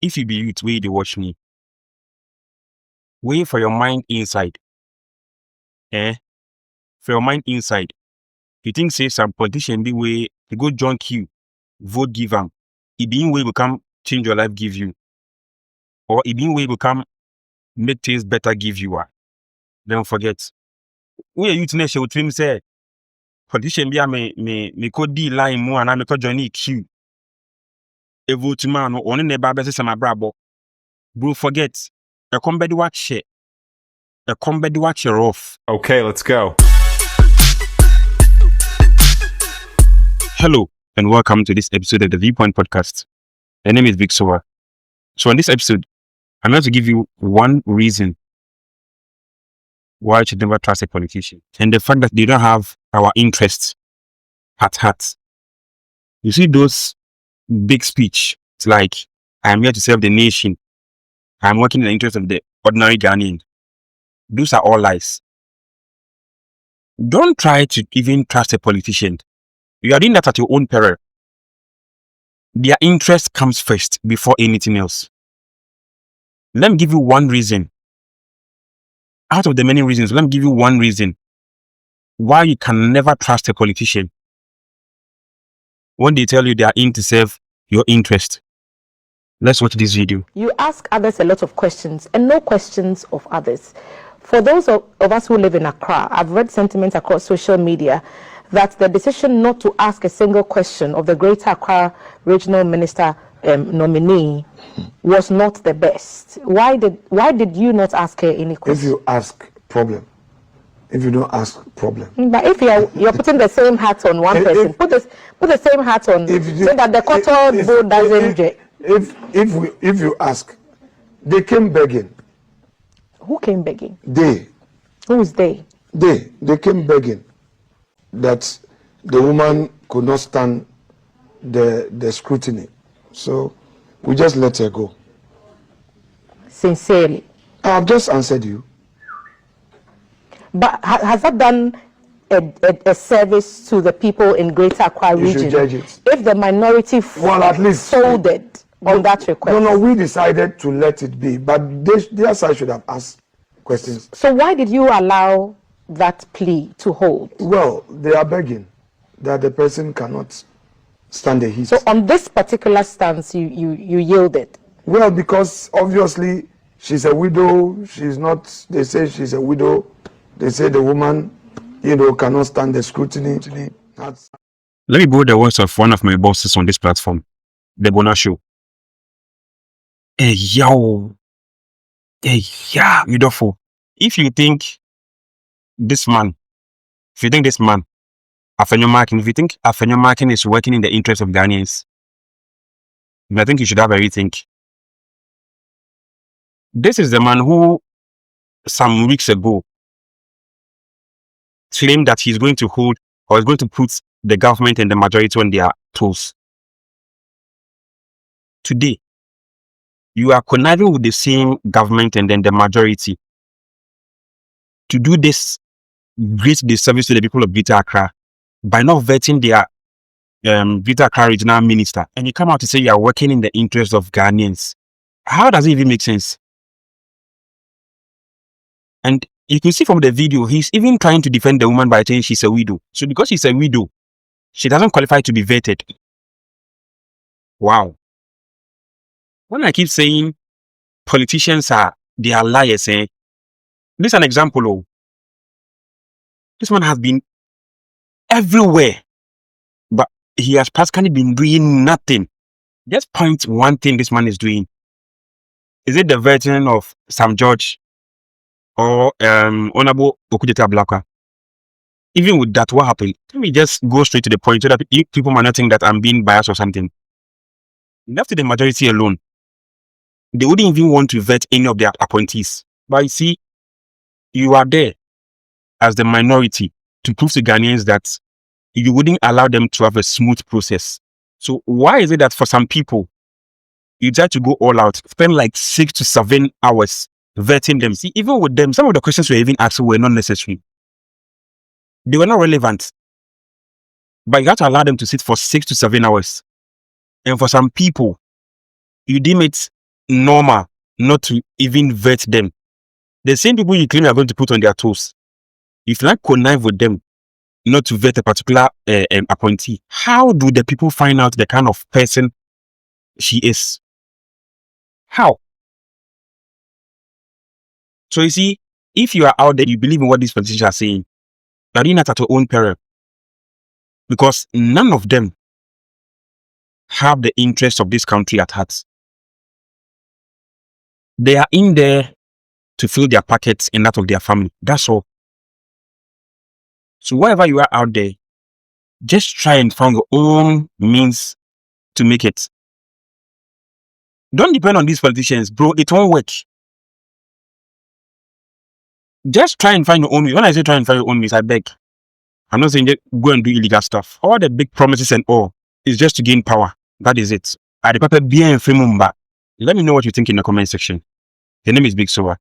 if you be youth, way they watch me, wait for your mind inside. For your mind inside. You think say some politician be way you go join queue, vote give them. It being way will come change your life, give you. Or it being way will come make things better, give you. Don't forget. We are youth nation with him say politician be a me could D line more and I make join queue. A vote man or on the basis my brabo. Bro, forget. A combat watch it. A combat watcher off. Okay, let's go. Hello, and welcome to this episode of the Viewpoint Podcast. My name is Vic Soa. So, in this episode, I'm going to give you one reason why you should never trust a politician, and the fact that they don't have our interests at heart. You see those big speech, it's like, I am here to serve the nation. I am working in the interest of the ordinary Ghanaian. Those are all lies. Don't try to even trust a politician. You are doing that at your own peril. Their interest comes first before anything else. Let me give you one reason. Out of the many reasons, let me give you one reason why you can never trust a politician. When they tell you they are in to serve your interest. Let's watch this video. You ask others a lot of questions and no questions of others. For those of us who live in Accra, I've read sentiments across social media that the decision not to ask a single question of the Greater Accra Regional Minister nominee was not the best. Why did you not ask her any question? If you ask, problem. If you don't ask, problem. But if you're putting the same hat on one person, put the same hat on so that the cotton board doesn't. If you ask, they came begging. Who came begging? They. Who is they? They came begging that the woman could not stand the scrutiny. So we just let her go. Sincerely. I've just answered you. But has that done a service to the people in Greater Accra Region? You should judge it. If the minority at least folded on that request. No, we decided to let it be, but their side should have asked questions. So why did you allow that plea to hold? Well, they are begging that the person cannot stand the heat. So on this particular stance, you yielded? Well, because obviously she's a widow. She's not. They say she's a widow. They say the woman, cannot stand the scrutiny. Let me borrow the words of one of my bosses on this platform, the Bona Show. Hey, yo. Hey, yeah, beautiful. If you think this man, Afenyo-Markin, if you think Afenyo-Markin is working in the interest of Ghanaians, I think you should have a rethink. This is the man who, some weeks ago, claimed that he's going to hold or is going to put the government and the majority on their toes. Today, you are conniving with the same government and then the majority to do this great disservice to the people of Greater Accra by not vetting their Greater Accra Regional Minister. And you come out to say you are working in the interest of Ghanaians. How does it even make sense? And you can see from the video, he's even trying to defend the woman by saying she's a widow. So because she's a widow, she doesn't qualify to be vetted. Wow. When I keep saying politicians they are liars, this is an example. This man has been everywhere, but he has practically been doing nothing. Just point one thing this man is doing. Is it the vetting of Sam George or Honorable Okudeta Blakwa? Even with that, what happened? Let me just go straight to the point so that people might not think that I'm being biased or something. Left to the majority alone, they wouldn't even want to vet any of their appointees. But you see, you are there as the minority to prove to Ghanaians that you wouldn't allow them to have a smooth process. So why is it that for some people, you try to go all out, spend like 6 to 7 hours vetting them? See, even with them, some of the questions we were even asking were not necessary. They were not relevant. But you have to allow them to sit for 6 to 7 hours. And for some people, you deem it normal not to even vet them. The same people you claim you are going to put on their toes, if you like connive with them not to vet a particular appointee, how do the people find out the kind of person she is? How? So you see, if you are out there, you believe in what these politicians are saying, you are doing that at your own peril. Because none of them have the interests of this country at heart. They are in there to fill their pockets and that of their family. That's all. So wherever you are out there, just try and find your own means to make it. Don't depend on these politicians, bro. It won't work. Just try and find your own means. When I say try and find your own means, I beg. I'm not saying just go and do illegal stuff. All the big promises and all is just to gain power. That is it. Let me know what you think in the comment section. The name is Big Soa.